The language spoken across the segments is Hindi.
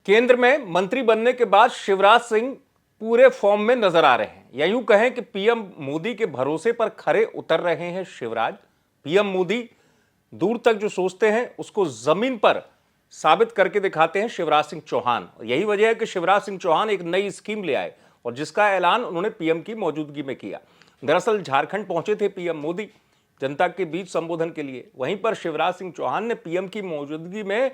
केंद्र में मंत्री बनने के बाद शिवराज सिंह पूरे फॉर्म में नजर आ रहे हैं, या यूं कहें कि पीएम मोदी के भरोसे पर खरे उतर रहे हैं शिवराज। पीएम मोदी दूर तक जो सोचते हैं उसको जमीन पर साबित करके दिखाते हैं शिवराज सिंह चौहान। यही वजह है कि शिवराज सिंह चौहान एक नई स्कीम ले आए और जिसका ऐलान उन्होंने पीएम की मौजूदगी में किया। दरअसल झारखंड पहुंचे थे पीएम मोदी जनता के बीच संबोधन के लिए। वहीं पर शिवराज सिंह चौहान ने पीएम की मौजूदगी में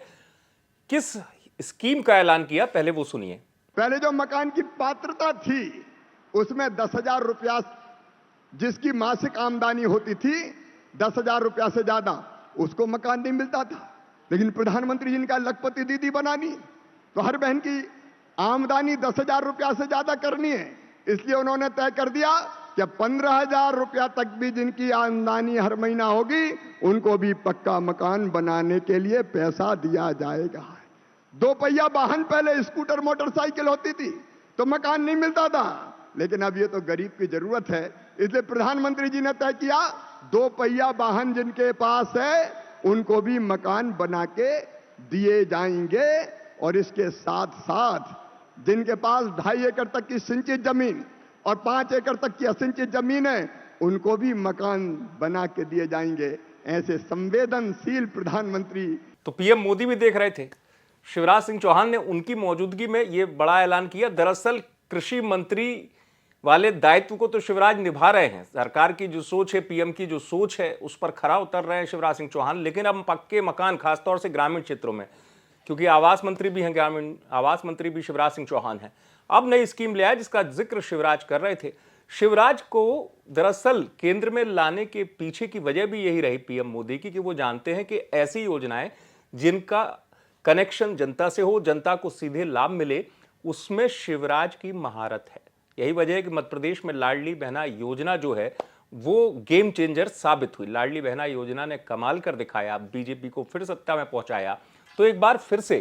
किस स्कीम का ऐलान किया, पहले वो सुनिए। पहले जो मकान की पात्रता थी उसमें 10,000 रुपया जिसकी मासिक आमदनी होती थी, 10,000 रुपया से ज्यादा उसको मकान नहीं मिलता था। लेकिन प्रधानमंत्री जी ने कहा लखपति दीदी बनानी, तो हर बहन की आमदनी 10,000 रुपया से ज्यादा करनी है। इसलिए उन्होंने तय कर दिया कि 15,000 रुपया तक भी जिनकी आमदनी हर महीना होगी उनको भी पक्का मकान बनाने के लिए पैसा दिया जाएगा। 2 पहिया वाहन पहले स्कूटर मोटरसाइकिल होती थी तो मकान नहीं मिलता था, लेकिन अब ये तो गरीब की जरूरत है, इसलिए प्रधानमंत्री जी ने तय किया 2 पहिया वाहन जिनके पास है उनको भी मकान बना के दिए जाएंगे। और इसके साथ साथ जिनके पास 2.5 एकड़ तक की सिंचित जमीन और 5 एकड़ तक की असिंचित जमीन है उनको भी मकान बना के दिए जाएंगे। ऐसे संवेदनशील प्रधानमंत्री तो पीएम मोदी भी देख रहे थे। शिवराज सिंह चौहान ने उनकी मौजूदगी में यह बड़ा ऐलान किया। दरअसल कृषि मंत्री वाले दायित्व को तो शिवराज निभा रहे हैं। सरकार की जो सोच है, पीएम की जो सोच है, उस पर खरा उतर रहे हैं शिवराज सिंह चौहान। लेकिन अब पक्के मकान, खासतौर से ग्रामीण क्षेत्रों में, क्योंकि आवास मंत्री भी हैं, ग्रामीण आवास मंत्री भी शिवराज सिंह चौहान हैं, अब नई स्कीम ले आए जिसका जिक्र शिवराज कर रहे थे। शिवराज को दरअसल केंद्र में लाने के पीछे की वजह भी यही रही पीएम मोदी की, कि वो जानते हैं कि ऐसी योजनाएं जिनका कनेक्शन जनता से हो, जनता को सीधे लाभ मिले, उसमें शिवराज की महारत है। यही वजह है कि मध्य प्रदेश में लाडली बहना योजना जो है वो गेम चेंजर साबित हुई। लाडली बहना योजना ने कमाल कर दिखाया, बीजेपी को फिर सत्ता में पहुंचाया। तो एक बार फिर से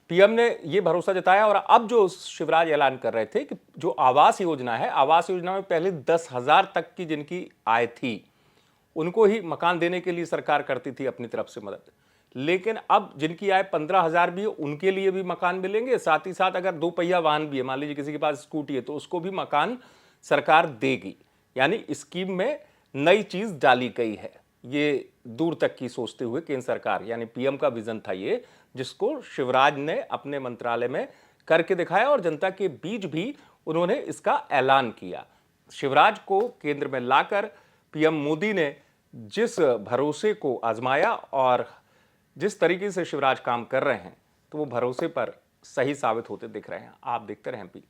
पीएम ने यह भरोसा जताया। और अब जो शिवराज ऐलान कर रहे थे कि जो आवास योजना है, आवास योजना में पहले 10,000 तक की जिनकी आय थी उनको ही मकान देने के लिए सरकार करती थी अपनी तरफ से मदद, लेकिन अब जिनकी आय 15,000 भी है उनके लिए भी मकान मिलेंगे। साथ ही साथ अगर 2 पहिया वाहन भी है, मान लीजिए किसी के पास स्कूटी है, तो उसको भी मकान सरकार देगी। यानी स्कीम में नई चीज डाली गई है। ये दूर तक की सोचते हुए केंद्र सरकार, यानी पीएम का विजन था ये, जिसको शिवराज ने अपने मंत्रालय में करके दिखाया और जनता के बीच भी उन्होंने इसका ऐलान किया। शिवराज को केंद्र में लाकर पीएम मोदी ने जिस भरोसे को आजमाया और जिस तरीके से शिवराज काम कर रहे हैं, तो वो भरोसे पर सही साबित होते दिख रहे हैं। आप देखते रहें एमपी।